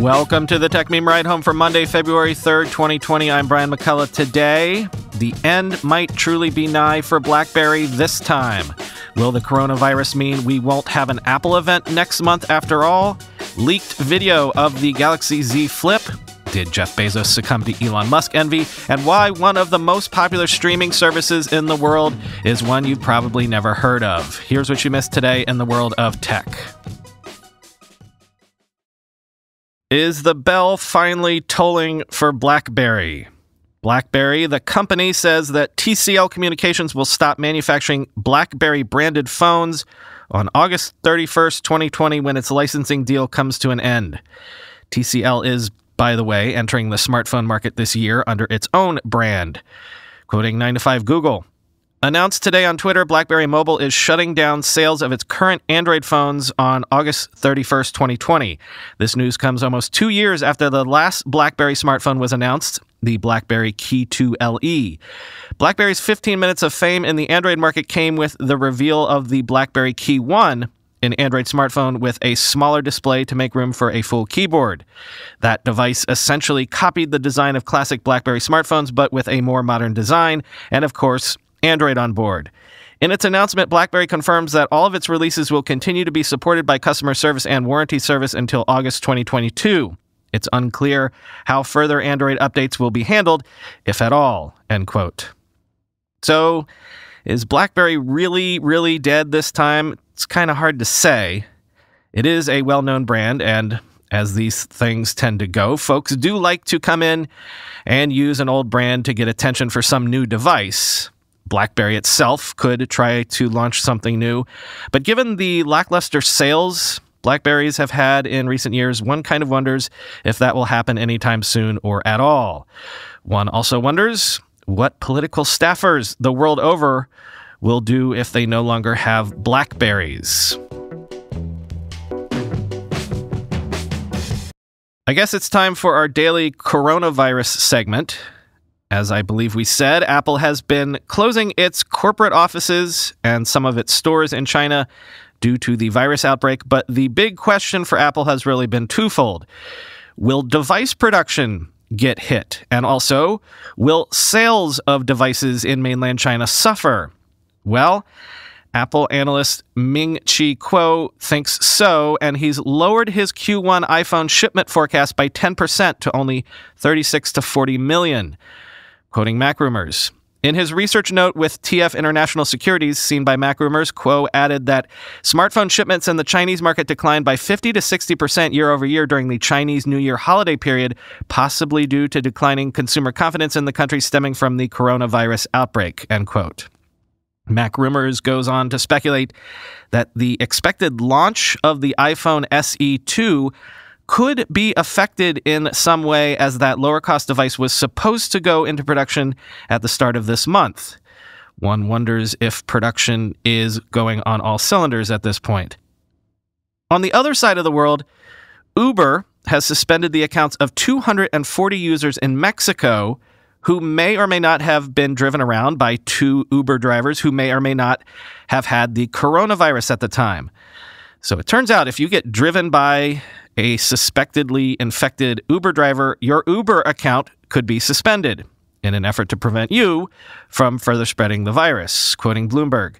Welcome to the Tech Meme Ride Home for Monday, February 3rd, 2020. I'm Brian McCullough. Today, the end might truly be nigh for BlackBerry this time. Will the coronavirus mean we won't have an Apple event next month after all? Leaked video of the Galaxy Z Flip? Did Jeff Bezos succumb to Elon Musk envy? And why one of the most popular streaming services in the world is one you've probably never heard of. Here's what you missed today in the world of tech. Is the bell finally tolling for BlackBerry? BlackBerry, the company, says that TCL Communications will stop manufacturing BlackBerry-branded phones on August 31st, 2020, when its licensing deal comes to an end. TCL is, by the way, entering the smartphone market this year under its own brand. Quoting 9to5 Google, announced today on Twitter, BlackBerry Mobile is shutting down sales of its current Android phones on August 31st, 2020. This news comes almost 2 years after the last BlackBerry smartphone was announced, the BlackBerry HQ2 LE. BlackBerry's 15 minutes of fame in the Android market came with the reveal of the BlackBerry Key 1, an Android smartphone with a smaller display to make room for a full keyboard. That device essentially copied the design of classic BlackBerry smartphones, but with a more modern design, and of course, Android on board. In its announcement, BlackBerry confirms that all of its releases will continue to be supported by customer service and warranty service until August 2022. It's unclear how further Android updates will be handled, if at all, end quote. So, is BlackBerry really dead this time? It's kind of hard to say. It is a well-known brand, and as these things tend to go, folks do like to come in and use an old brand to get attention for some new device. BlackBerry itself could try to launch something new, but given the lackluster sales BlackBerries have had in recent years, one kind of wonders if that will happen anytime soon or at all. One also wonders what political staffers the world over will do if they no longer have BlackBerries. I guess it's time for our daily coronavirus segment. As I believe we said, Apple has been closing its corporate offices and some of its stores in China due to the virus outbreak, but the big question for Apple has really been twofold. Will device production get hit? And also, will sales of devices in mainland China suffer? Well, Apple analyst Ming-Chi Kuo thinks so, and he's lowered his Q1 iPhone shipment forecast by 10% to only 36 to 40 million. Quoting MacRumors, in his research note with TF International Securities, seen by MacRumors, Kuo added that smartphone shipments in the Chinese market declined by 50 to 60% year over year during the Chinese New Year holiday period, possibly due to declining consumer confidence in the country stemming from the coronavirus outbreak, end quote. MacRumors goes on to speculate that the expected launch of the iPhone SE 2 could be affected in some way, as that lower-cost device was supposed to go into production at the start of this month. One wonders if production is going on all cylinders at this point. On the other side of the world, Uber has suspended the accounts of 240 users in Mexico who may or may not have been driven around by two Uber drivers who may or may not have had the coronavirus at the time. So it turns out if you get driven by a suspectedly infected Uber driver, your Uber account could be suspended in an effort to prevent you from further spreading the virus, quoting Bloomberg.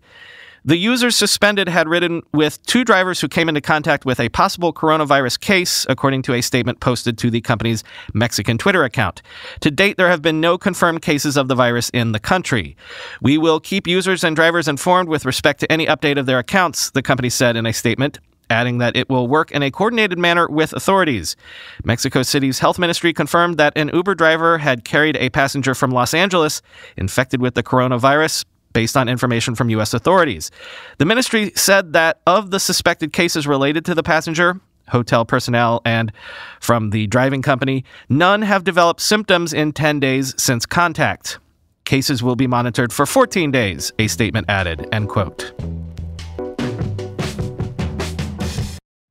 The users suspended had ridden with two drivers who came into contact with a possible coronavirus case, according to a statement posted to the company's Mexican Twitter account. To date, there have been no confirmed cases of the virus in the country. We will keep users and drivers informed with respect to any update of their accounts, the company said in a statement, adding that it will work in a coordinated manner with authorities. Mexico City's health ministry confirmed that an Uber driver had carried a passenger from Los Angeles infected with the coronavirus, based on information from U.S. authorities. The ministry said that of the suspected cases related to the passenger, hotel personnel, and from the driving company, none have developed symptoms in 10 days since contact. Cases will be monitored for 14 days, a statement added, end quote.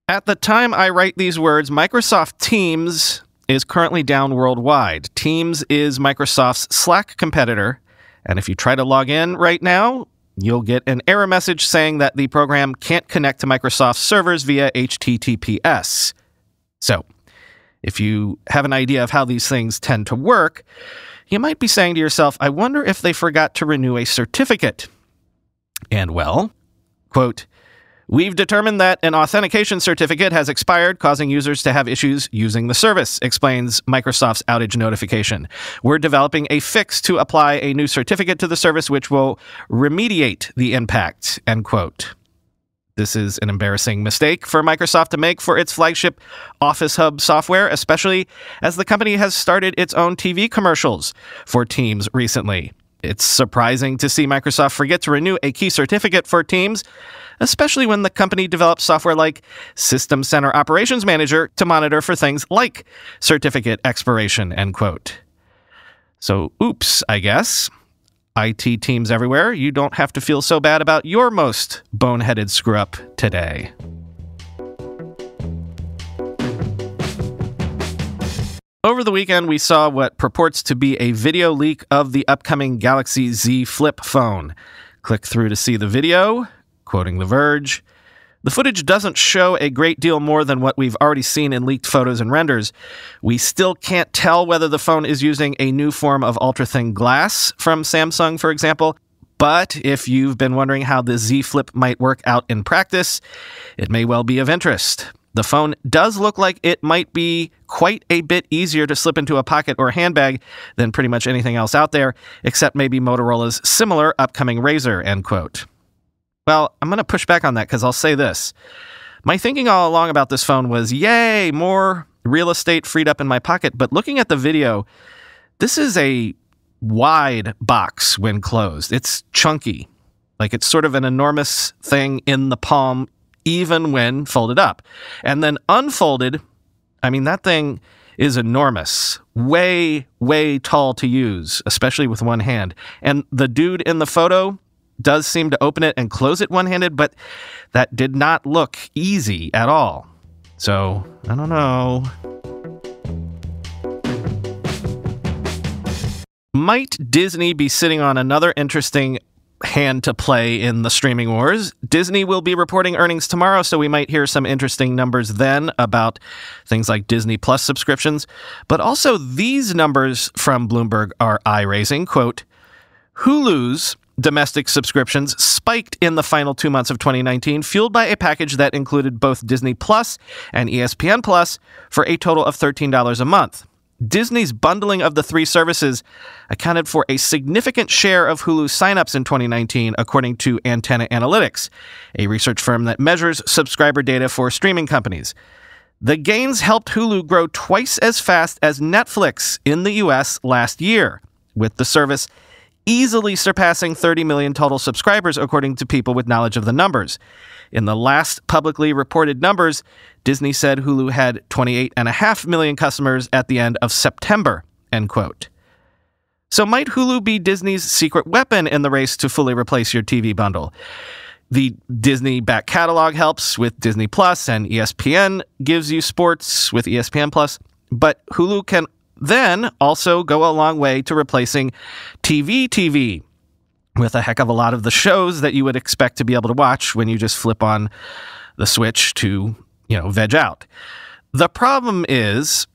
At the time I write these words, Microsoft Teams is currently down worldwide. Teams is Microsoft's Slack competitor, and if you try to log in right now, you'll get an error message saying that the program can't connect to Microsoft servers via HTTPS. So, If you have an idea of how these things tend to work, you might be saying to yourself, I wonder if they forgot to renew a certificate. And well, quote, we've determined that an authentication certificate has expired, causing users to have issues using the service, explains Microsoft's outage notification. We're developing a fix to apply a new certificate to the service, which will remediate the impact, end quote. This is an embarrassing mistake for Microsoft to make for its flagship Office Hub software, especially as the company has started its own TV commercials for Teams recently. It's surprising to see Microsoft forget to renew a key certificate for Teams, especially when the company develops software like System Center Operations Manager to monitor for things like certificate expiration, end quote. So, oops, I guess. IT teams everywhere, you don't have to feel so bad about your most boneheaded screw-up today. Over the weekend, we saw what purports to be a video leak of the upcoming Galaxy Z Flip phone. Click through to see the video. Quoting The Verge, the footage doesn't show a great deal more than what we've already seen in leaked photos and renders. We still can't tell whether the phone is using a new form of ultra-thin glass from Samsung, for example. But if you've been wondering how the Z Flip might work out in practice, it may well be of interest. The phone does look like it might be quite a bit easier to slip into a pocket or handbag than pretty much anything else out there, except maybe Motorola's similar upcoming Razr, end quote. Well, I'm going to push back on that because I'll say this. My thinking all along about this phone was, yay, more real estate freed up in my pocket. But looking at the video, this is a wide box when closed. It's chunky. Like it's sort of an enormous thing in the palm, even when folded up. And then unfolded, I mean, that thing is enormous. Way, way tall to use, especially with one hand. And the dude in the photo does seem to open it and close it one-handed, but that did not look easy at all. So, I don't know. Might Disney be sitting on another interesting hand to play in the streaming wars? Disney will be reporting earnings tomorrow, so we might hear some interesting numbers then about things like Disney Plus subscriptions. But also, these numbers from Bloomberg are eye-raising. Quote, Hulu's domestic subscriptions spiked in the final 2 months of 2019, fueled by a package that included both Disney Plus and ESPN Plus for a total of $13 a month. Disney's bundling of the three services accounted for a significant share of Hulu signups in 2019, according to Antenna Analytics, a research firm that measures subscriber data for streaming companies. The gains helped Hulu grow twice as fast as Netflix in the U.S. last year, with the service easily surpassing 30 million total subscribers, according to people with knowledge of the numbers. In the last publicly reported numbers, Disney said Hulu had 28.5 million customers at the end of September, end quote. So might Hulu be Disney's secret weapon in the race to fully replace your TV bundle? The Disney back catalog helps with Disney Plus, and ESPN gives you sports with ESPN Plus, but Hulu can then also go a long way to replacing TV with a heck of a lot of the shows that you would expect to be able to watch when you just flip on the switch to, veg out. The problem is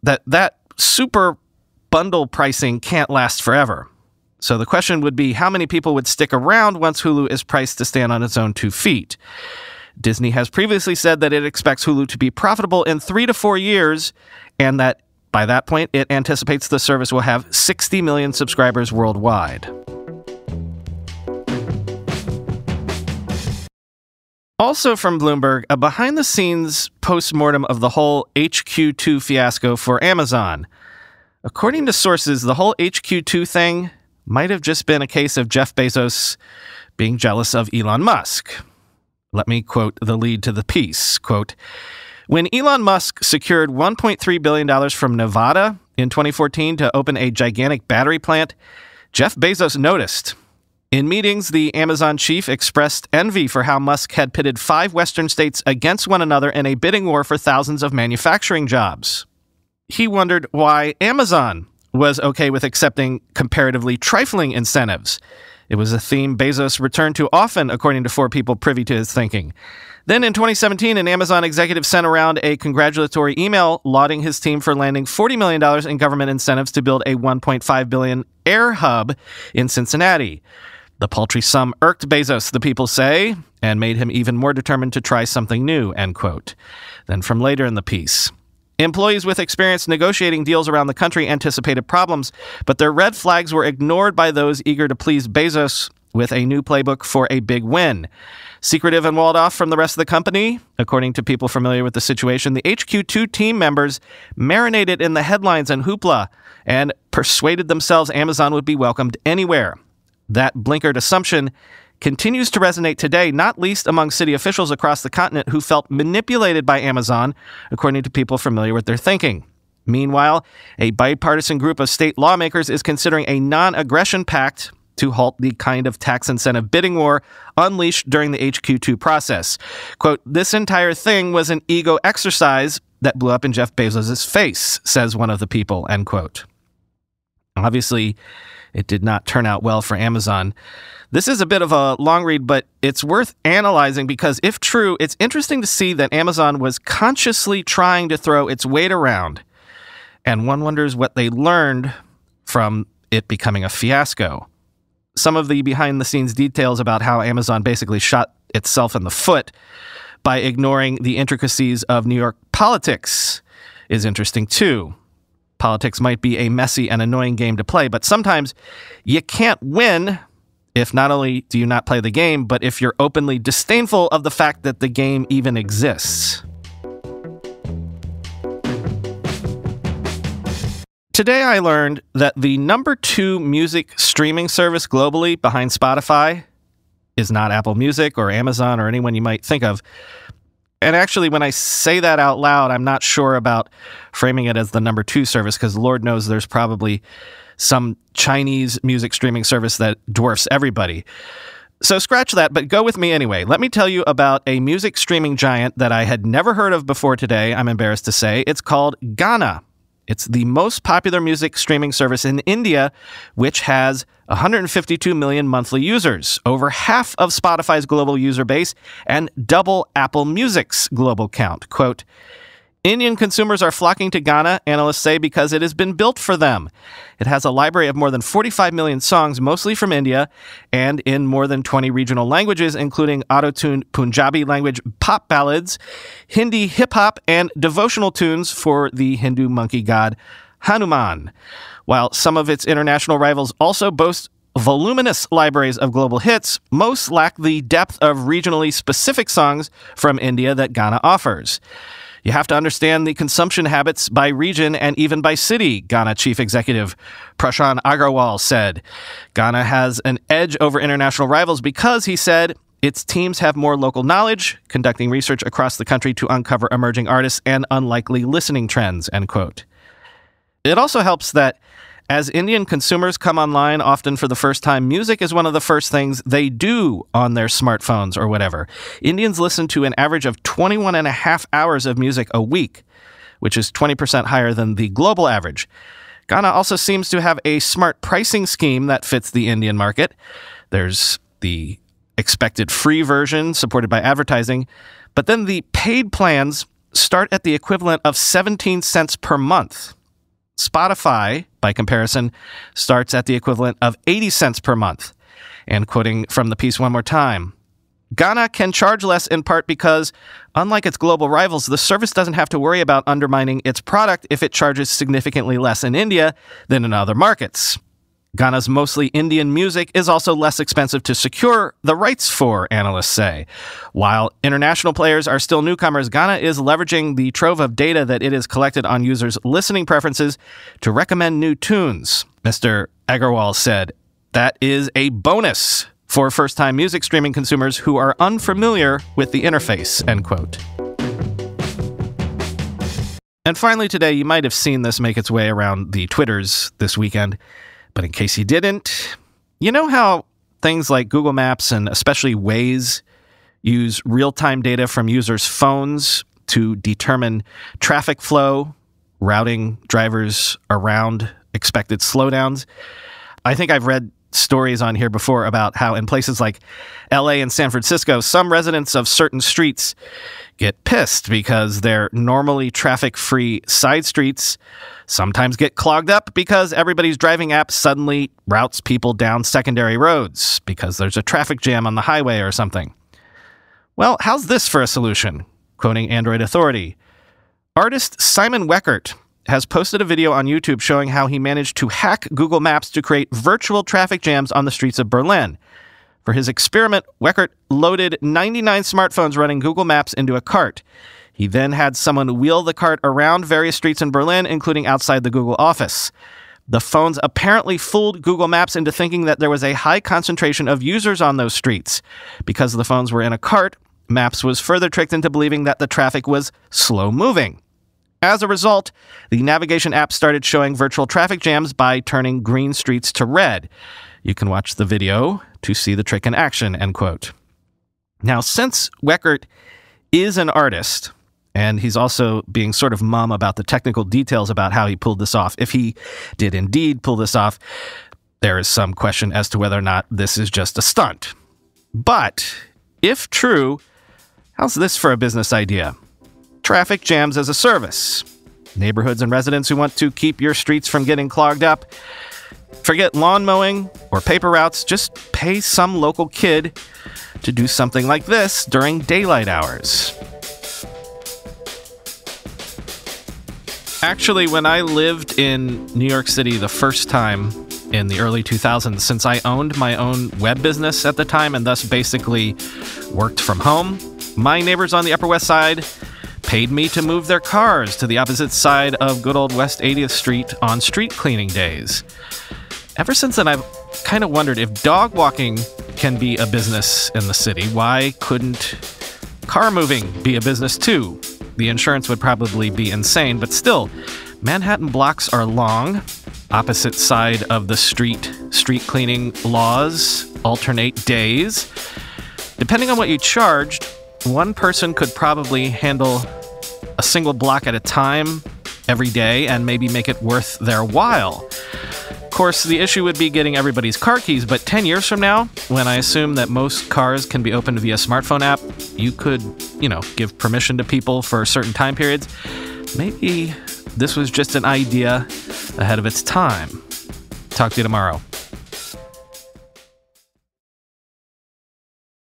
that super bundle pricing can't last forever. So the question would be, how many people would stick around once Hulu is priced to stand on its own 2 feet? Disney has previously said that it expects Hulu to be profitable in 3 to 4 years, and that by that point, it anticipates the service will have 60 million subscribers worldwide. Also from Bloomberg, a behind-the-scenes postmortem of the whole HQ2 fiasco for Amazon. According to sources, the whole HQ2 thing might have just been a case of Jeff Bezos being jealous of Elon Musk. Let me quote the lead to the piece. Quote, when Elon Musk secured $1.3 billion from Nevada in 2014 to open a gigantic battery plant, Jeff Bezos noticed. In meetings, the Amazon chief expressed envy for how Musk had pitted 5 Western states against one another in a bidding war for thousands of manufacturing jobs. He wondered why Amazon was okay with accepting comparatively trifling incentives. It was a theme Bezos returned to often, according to 4 people privy to his thinking. Then in 2017, an Amazon executive sent around a congratulatory email lauding his team for landing $40 million in government incentives to build a $1.5 billion air hub in Cincinnati. The paltry sum irked Bezos, the people say, and made him even more determined to try something new, end quote. Then from later in the piece, employees with experience negotiating deals around the country anticipated problems, but their red flags were ignored by those eager to please Bezos with a new playbook for a big win. Secretive and walled off from the rest of the company, according to people familiar with the situation, the HQ2 team members marinated in the headlines and hoopla and persuaded themselves Amazon would be welcomed anywhere. That blinkered assumption continues to resonate today, not least among city officials across the continent who felt manipulated by Amazon, according to people familiar with their thinking. Meanwhile, a bipartisan group of state lawmakers is considering a non-aggression pact to halt the kind of tax incentive bidding war unleashed during the HQ2 process. Quote, "This entire thing was an ego exercise that blew up in Jeff Bezos' face," says one of the people, end quote. Obviously, it did not turn out well for Amazon. This is a bit of a long read, but it's worth analyzing because if true, it's interesting to see that Amazon was consciously trying to throw its weight around. And one wonders what they learned from it becoming a fiasco. Some of the behind-the-scenes details about how Amazon basically shot itself in the foot by ignoring the intricacies of New York politics is interesting, too. Politics might be a messy and annoying game to play, but sometimes you can't win if not only do you not play the game, but if you're openly disdainful of the fact that the game even exists. Today I learned that the number 2 music streaming service globally behind Spotify is not Apple Music or Amazon or anyone you might think of. And actually, when I say that out loud, I'm not sure about framing it as the number 2 service, because Lord knows there's probably some Chinese music streaming service that dwarfs everybody. So scratch that, but go with me anyway. Let me tell you about a music streaming giant that I had never heard of before today, I'm embarrassed to say. It's called Gaana. It's the most popular music streaming service in India, which has 152 million monthly users, over half of Spotify's global user base, and double Apple Music's global count. Quote, "Indian consumers are flocking to Gaana, analysts say, because it has been built for them. It has a library of more than 45 million songs, mostly from India, and in more than 20 regional languages, including auto-tuned Punjabi language pop ballads, Hindi hip-hop, and devotional tunes for the Hindu monkey god Hanuman. While some of its international rivals also boast voluminous libraries of global hits, most lack the depth of regionally specific songs from India that Gaana offers. You have to understand the consumption habits by region and even by city," Gaana chief executive Prashant Agarwal said. Gaana has an edge over international rivals because, he said, its teams have more local knowledge, conducting research across the country to uncover emerging artists and unlikely listening trends, end quote. It also helps that as Indian consumers come online often for the first time, music is one of the first things they do on their smartphones or whatever. Indians listen to an average of 21 and a half hours of music a week, which is 20% higher than the global average. Gaana also seems to have a smart pricing scheme that fits the Indian market. There's the expected free version supported by advertising, but then the paid plans start at the equivalent of 17 cents per month. Spotify, by comparison, starts at the equivalent of 80 cents per month. And quoting from the piece one more time, "Gaana can charge less in part because, unlike its global rivals, the service doesn't have to worry about undermining its product if it charges significantly less in India than in other markets. Gaana's mostly Indian music is also less expensive to secure the rights for, analysts say. While international players are still newcomers, Gaana is leveraging the trove of data that it has collected on users' listening preferences to recommend new tunes," Mr. Agarwal said. "That is a bonus for first-time music streaming consumers who are unfamiliar with the interface," end quote. And finally today, you might have seen this make its way around the Twitters this weekend. But in case you didn't, you know how things like Google Maps and especially Waze use real-time data from users' phones to determine traffic flow, routing drivers around expected slowdowns? I think I've read stories on here before about how in places like LA and San Francisco, some residents of certain streets get pissed because their normally traffic-free side streets sometimes get clogged up because everybody's driving app suddenly routes people down secondary roads because there's a traffic jam on the highway or something. Well, how's this for a solution? Quoting Android Authority, artist Simon Weckert has posted a video on YouTube showing how he managed to hack Google Maps to create virtual traffic jams on the streets of Berlin. For his experiment, Weckert loaded 99 smartphones running Google Maps into a cart. He then had someone wheel the cart around various streets in Berlin, including outside the Google office. The phones apparently fooled Google Maps into thinking that there was a high concentration of users on those streets. Because the phones were in a cart, Maps was further tricked into believing that the traffic was slow-moving. As a result, the navigation app started showing virtual traffic jams by turning green streets to red. You can watch the video to see the trick in action, end quote. Now, since Weckert is an artist, and he's also being sort of mum about the technical details about how he pulled this off, if he did indeed pull this off, there is some question as to whether or not this is just a stunt. But if true, how's this for a business idea? Traffic jams as a service. Neighborhoods and residents who want to keep your streets from getting clogged up. Forget lawn mowing or paper routes. Just pay some local kid to do something like this during daylight hours. Actually, when I lived in New York City the first time in the early 2000s, since I owned my own web business at the time and thus basically worked from home, my neighbors on the Upper West Side paid me to move their cars to the opposite side of good old West 80th Street on street cleaning days. Ever since then, I've kind of wondered if dog walking can be a business in the city, why couldn't car moving be a business too? The insurance would probably be insane, but still, Manhattan blocks are long. Opposite side of the street cleaning laws alternate days. Depending on what you charged, one person could probably handle a single block at a time every day and maybe make it worth their while. Of course, the issue would be getting everybody's car keys, but 10 years from now, when I assume that most cars can be opened via smartphone app, you could, give permission to people for certain time periods. Maybe this was just an idea ahead of its time. Talk to you tomorrow.